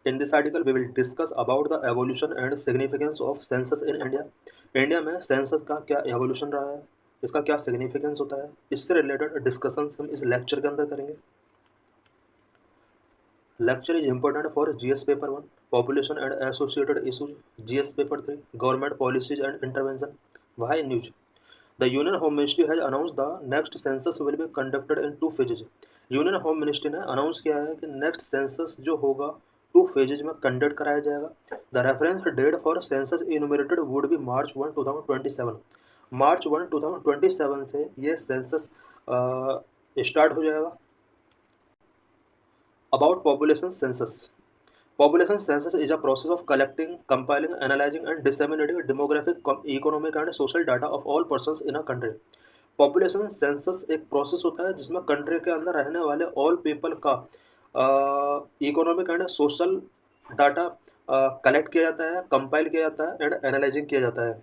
In this article, we will discuss about the evolution and significance of census in India. India में census का क्या evolution रहा है, इसका क्या सिग्निफिकेंस होता है, इससे रिलेटेड डिस्कशंस हम इस लेक्चर के अंदर करेंगे. Lecture is important for GS paper 1, population and associated issues, GS paper 3, government policies and intervention. Why news? The Union Home Ministry has announced the next census will be conducted in 2 phases. Union home ministry ने announce किया है कि next census जो होगा 2 phases में conduct कराया जाएगा. The reference date for census enumerated would be March 1, 2027. March 1, 2027 से ये सेंसस स्टार्ट हो जाएगा. About population census. Population census is a process of collecting, compiling, analyzing and disseminating demographic, economic and social data of all persons in a country. Population census एक process होता है जिसमें country के अंदर रहने वाले ऑल पीपल का economic and social data collect किया जाता है, कंपाइल किया जाता है एंड एनालाइजिंग किया जाता है.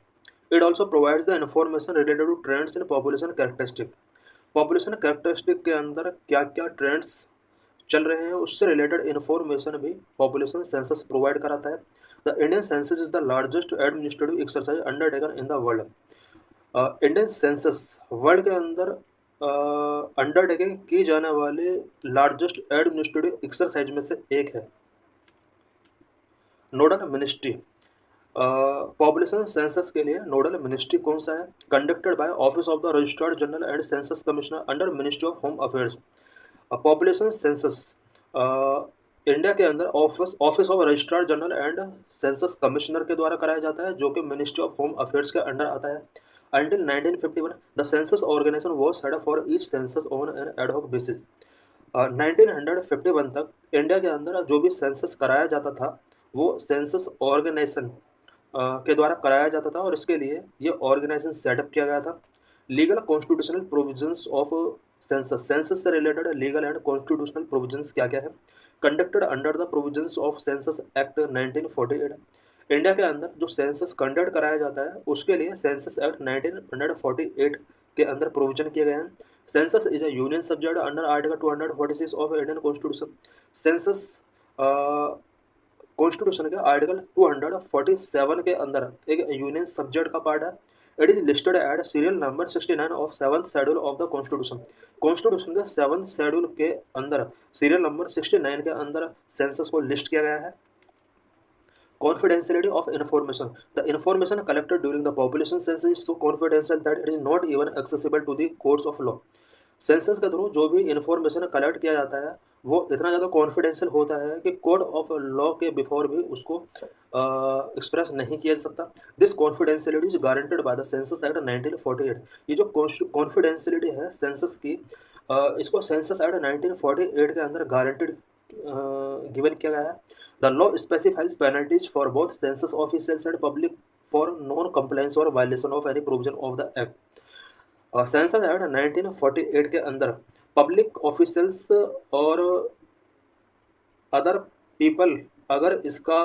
It also provides the information related to trends in population characteristic. Population characteristic के अंदर क्या क्या ट्रेंड्स चल रहे हैं उससे रिलेटेड इन्फॉर्मेशन भी पॉपुलेशन सेंसस प्रोवाइड कराता है. The Indian census is the largest administrative exercise undertaken in the world. Indian census world के अंदर अंडरटेकिंग की जाने वाले लार्जेस्ट एडमिनिस्ट्रेटिव एक्सरसाइज में से एक है. Nodal ministry. पॉपुलेशन सेंसस के लिए नोडल मिनिस्ट्री कौन सा है? Conducted by office of the registrar general and census commissioner under ministry of home affairs. Population census India के अंदर office of registrar general and census commissioner के द्वारा कराया जाता है जो कि मिनिस्ट्री ऑफ होम अफेयर्स के अंडर आता है. Until 1951, the census organization was set up for each census on an ad hoc basis. 1951 तक इंडिया के अंदर जो भी सेंसस कराया जाता था वो सेंसस ऑर्गेनाइजेशन के द्वारा कराया जाता था और इसके लिए ये ऑर्गेनाइजेशन सेटअप किया गया था. Legal constitutional provisions of census. Census से related legal and constitutional provisions क्या क्या है? Conducted under the provisions of census act 1948. India के अंदर जो सेंसस कंडक्ट कराया जाता है उसके लिए सेंसस एक्ट 1948 के अंदर प्रोविजन किए गए हैं. Census is a union subject under article 246 of Indian constitution. Census constitution के आर्टिकल 247 के अंदर एक यूनियन सब्जेक्ट का पार्ट है. It is listed at serial number 69 of 7th schedule of the constitution. Constitution के 7th शेड्यूल के अंदर serial number 69 के अंदर सेंसस को लिस्ट किया गया है. Confidentiality of information. The information collected during the population census is so confidential that it is not even accessible to the courts of law. Census के through जो भी इंफॉर्मेशन कलेक्ट किया जाता है वो इतना ज़्यादा कॉन्फिडेंशियल होता है कि कोर्ट ऑफ लॉ के बिफोर भी उसको एक्सप्रेस नहीं किया जा सकता. This confidentiality is guaranteed by the census act 1948. ये जो कॉन्फिडेंशियलिटी है सेंसस की इसको सेंसस एक्ट 1948 के अंदर गारंटेड गिवन किया गया है. The law specifies penalties for both census officials and public for non-compliance or violation of any provision of the act. Census act 1948 के अंदर पब्लिक ऑफिशियल्स और अदर पीपल अगर इसका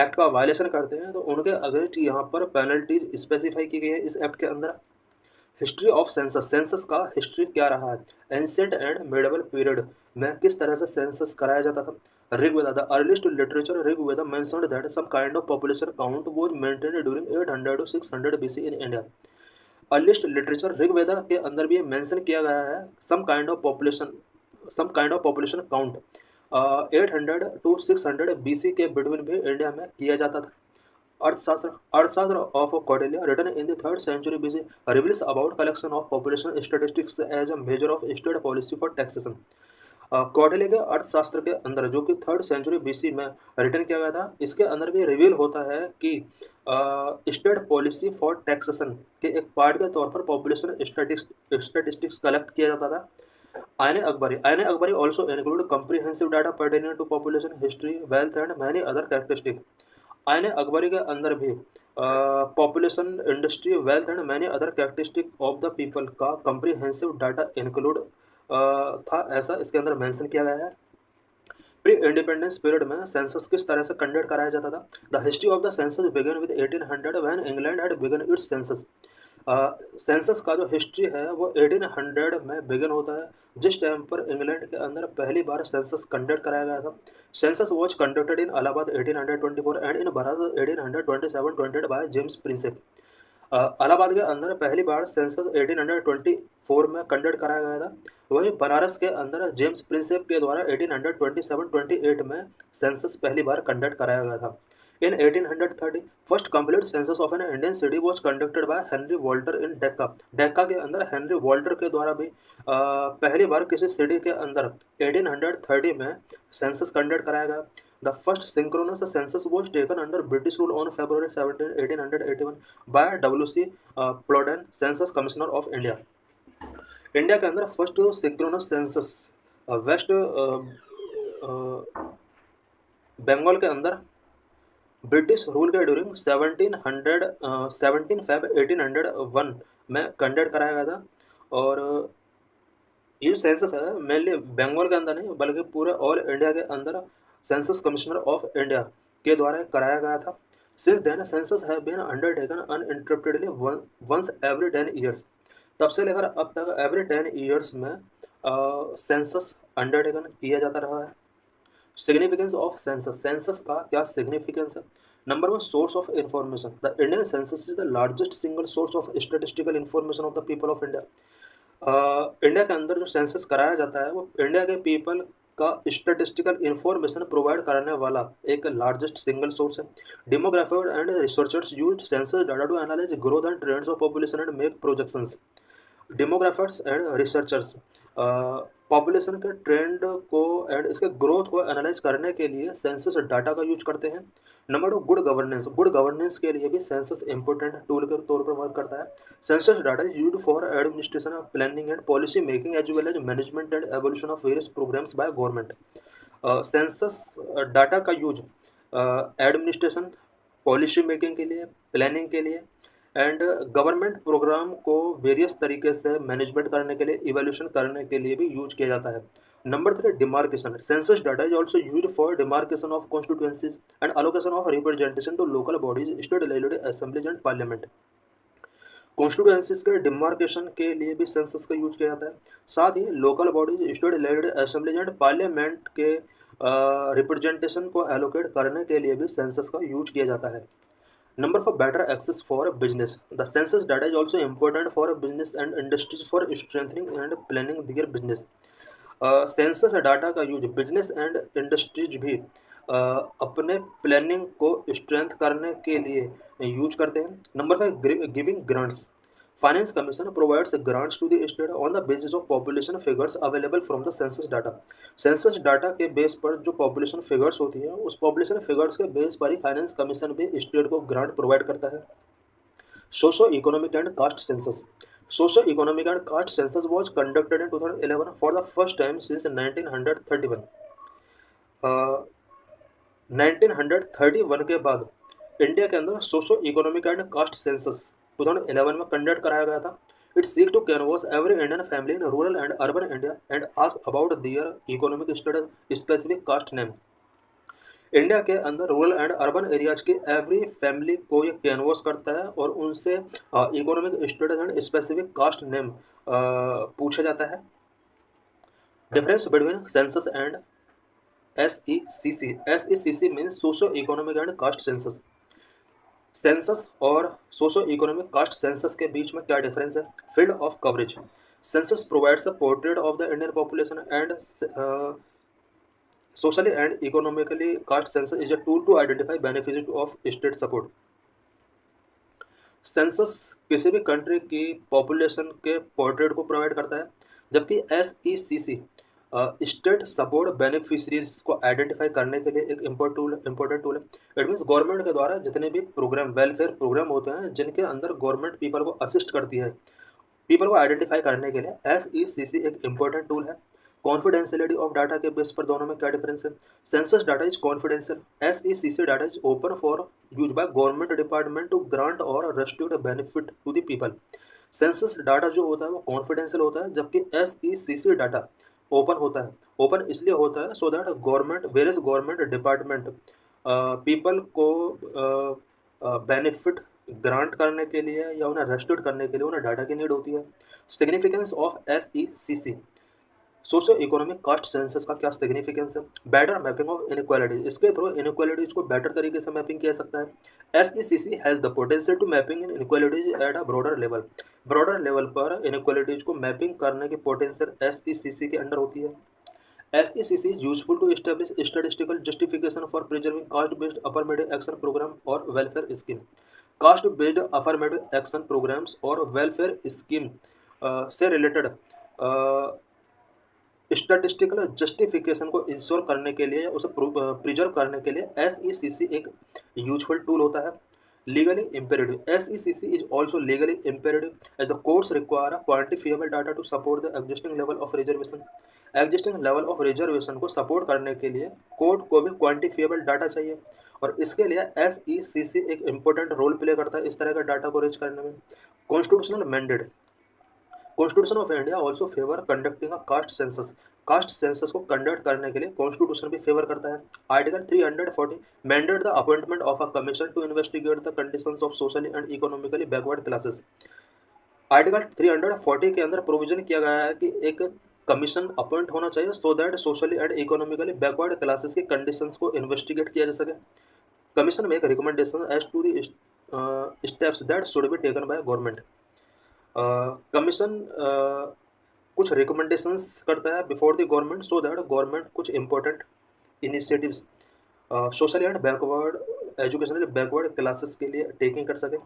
एक्ट का वायलेशन करते हैं तो उनके अगेंस्ट यहाँ पर पेनल्टीज स्पेसिफाई की गई है इस एक्ट के अंदर. History of census. सेंसस का हिस्ट्री क्या रहा है? एंशिएंट एंड मिडिवल पीरियड में किस तरह से सेंसस कराया जाता था? Rigveda. The earliest literature Rigveda mentioned that some kind of population count was maintained during 800 to 600 BC in India. Earliest literature Rigveda के अंदर भी मेंशन किया गया है some kind of population count 800 to 600 BC के बिटवीन भी इंडिया में किया जाता था. Arthashastra of Kautilya written in the 3rd century BC reveals about collection of population statistics as a measure of state policy for taxation. Kautilya के अर्थशास्त्र के अंदर जो कि 3rd century BC में रिटन किया गया था इसके अंदर भी रिवील होता है कि स्टेट पॉलिसी फॉर टैक्सेशन के एक पार्ट के तौर पर पॉपुलेशन स्टैटिस्टिक्स कलेक्ट किया जाता था. Ain Akbari also include comprehensive data pertaining to population history wealth and many other characteristic. Ain Akbari के अंदर भी population industry wealth and many other characteristic of the people का कम्प्रीहेंसिव डाटा इंक्लूड था ऐसा इसके अंदर मेंशन किया गया है. प्री इंडिपेंडेंस पीरियड में सेंसस किस तरह से कंडक्ट कराया जाता था? The history of the census began with 1800 when England had begin it's census. Census का जो हिस्ट्री है वो 1800 में बिगन होता है जिस टाइम पर इंग्लैंड के अंदर पहली बार सेंसस कंडक्ट कराया गया था। Census was conducted in Allahabad 1824 and in Banaras 1827 conducted by James Prinsep. Allahabad के अंदर पहली बार सेंसस 1824 में कंडक्ट कराया गया था। वहीं बनारस के अंदर जेम्स प्रिंसेप के द्वारा 1827-28 में सेंसस पहली बार कंडक्ट कराया गया था। In 1830, first complete census of an Indian city was conducted by Henry Walter in Decca. Deccan के अंदर हेनरी वॉल्टर के द्वारा भी पहली बार किसी सिटी के अंदर 1830 में सेंसस कंडक्ट कराया गया। The first synchronous census was taken under British rule on February 17, 1881 by W.C. Plowden, census commissioner of India. India के अंदर first synchronous census West Bengal के अंदर ब्रिटिश रूल के ड्यूरिंग 17 1801 में कंडक्ट कराया गया था। और ये जो सेंसस है मेनली बंगाल के अंदर नहीं बल्कि पूरे ऑल इंडिया के अंदर सेंसस कमिश्नर ऑफ इंडिया के द्वारा कराया गया था। Since then census have been undertaken uninterruptedly once every 10 years. तब से लेकर अब तक एवरी 10 ईयर्स में सेंसस अंडरटेकन किया जाता रहा है। सिग्निफिकेंस ऑफ सेंसस, सेंसस का क्या सिग्निफिकेंस है? Number one, source of information. The Indian census is the largest single source of statistical information of the people of India. India के अंदर जो सेंसस कराया जाता है वो इंडिया के पीपल का स्टेटिस्टिकल इंफॉर्मेशन प्रोवाइड कराने वाला एक लार्जेस्ट सिंगल सोर्स है। Demographer and researchers use census data to analyse growth and trends of population and make projections. Demographers and researchers population के ट्रेंड को एंड इसके ग्रोथ को एनालाइज करने के लिए सेंसस डाटा का यूज करते हैं। Number two, good governance. Good governance के लिए भी सेंसस इंपॉर्टेंट टूल के तौर पर वर्क करता है। Census data is used for administration of planning and policy making as well as management and evolution of various programmes by government. Census data का use administration, policy making के लिए, planning के लिए एंड गवर्नमेंट प्रोग्राम को various तरीके से management करने के लिए, इवैल्यूएशन करने के लिए भी यूज किया जाता है। Number three, demarcation. Census data is also use for demarcation of constituencies and allocation of representation to local bodies, state legislative assemblies and parliament. Constituencies के डिमार्केशन के लिए भी सेंसस का यूज किया जाता है। साथ ही local bodies, state legislative assemblies and parliament के रिप्रेजेंटेशन को एलोकेट करने के लिए भी सेंसस का यूज किया जाता है। Number for better access for business. The census data is also important for business and industries for strengthening and planning their business. Census data का यूज बिजनेस एंड इंडस्ट्रीज भी अपने प्लानिंग को strength करने के लिए यूज करते हैं। Number five, giving grants. Finance commission provides grants to the state on the basis of population figures available from the census data. Census data के base पर जो पॉपुलेशन फिगर्स होती है उस पॉपुलेशन फिगर्स के बेस पर ही फाइनेंस कमीशन भी स्टेट को ग्रांट प्रोवाइड करता है। Socio economic and caste census. Socio economic and caste census was conducted in 2011 for the first time since 1931। 1931 के बाद इंडिया के अंदर socio economic and caste census 2011 में कंडक्ट कराया गया था। It seek to canvas every Indian family in rural and urban India and ask about their economic status specific caste name. India के अंदर रूरल एंड अर्बन एरियाज की every family को ये canvas करता है और उनसे economic status and specific caste name पूछा जाता है। Difference between census and SECC। SECC means socio economic and caste census. Census और सोशो इकोनॉमिक कास्ट सेंसस के बीच में क्या डिफरेंस है? Field of coverage. Census provides a portrait of the Indian population and socially and economically caste census is a tool to identify beneficiaries of state support। Census किसी भी country की population के portrait को provide करता है, जबकि SECC state support beneficiaries को identify करने के लिए एक इम्पोर्टेंट टूल है। इट मीन्स गवर्नमेंट के द्वारा जितने भी प्रोग्राम, वेलफेयर प्रोग्राम होते हैं जिनके अंदर गवर्नमेंट पीपल को असिस्ट करती है, पीपल को आइडेंटिफाई करने के लिए SECC एक इम्पोर्टेंट टूल है। कॉन्फिडेंशियलिटी ऑफ डाटा के बेस पर दोनों में क्या डिफरेंस है? Census data is confidential, SECC data is open for use by government department to grant और restrict benefit to the people. Census data जो होता है वो कॉन्फिडेंशियल होता है, जबकि SECC डाटा ओपन होता है। ओपन इसलिए होता है सो that government, various government department people को बेनिफिट ग्रांट करने के लिए या उन्हें रेस्ट्रिक्ट करने के लिए उन्हें डाटा की नीड होती है। Significance of SECC। Socio economic caste census का क्या सिग्निफिकेंस है? बेटर मैपिंग ऑफ इनक्वालिटीज, इसके थ्रू इनक्वालिटीज को बेटर तरीके से मैपिंग किया सकता है। SECC has the potential to mapping in inequalities at a broader level पर इनक्वालिटीज को मैपिंग करने की पोटेंशियल एसईसीसी के अंडर होती है। SECC is useful to establish statistical justification for preserving caste-based affirmative action program और welfare scheme. Caste-based affirmative action programs और welfare scheme से रिलेटेड स्टैटिस्टिकल जस्टिफिकेशन को इंश्योर करने के लिए, उसे प्रिजर्व करने के लिए SECC एक यूजफुल टूल होता है। Legally imperative, SECC is also legally imperative as the courts require quantifiable data to support the existing level of reservation. Existing level of reservation को सपोर्ट करने के लिए कोर्ट को भी क्वान्टिफिएबल डाटा चाहिए, और इसके लिए SECC एक इम्पोर्टेंट रोल प्ले करता है इस तरह का डाटा को रीच करने में। Constitutional mandate, constitution of India also favour conducting a caste census. Caste census को कंडक्ट करने के लिए कॉन्स्टिट्यूशन भी फेवर करता है। Article 340 mandate the appointment of a commission to investigate the conditions of socially and economically backward classes. Article 340 के अंदर provision किया गया है कि एक कमीशन अपॉइंट होना चाहिए so that socially and economically backward classes के कंडीशंस को इन्वेस्टिगेट किया जा सके। कमीशन में एक recommendation as to the steps that should be taken by government. Commission कुछ रिकमेंडेशंस करता है before the government so that government कुछ important initiatives social and backward educational backward classes के लिए टेकिंग कर सके।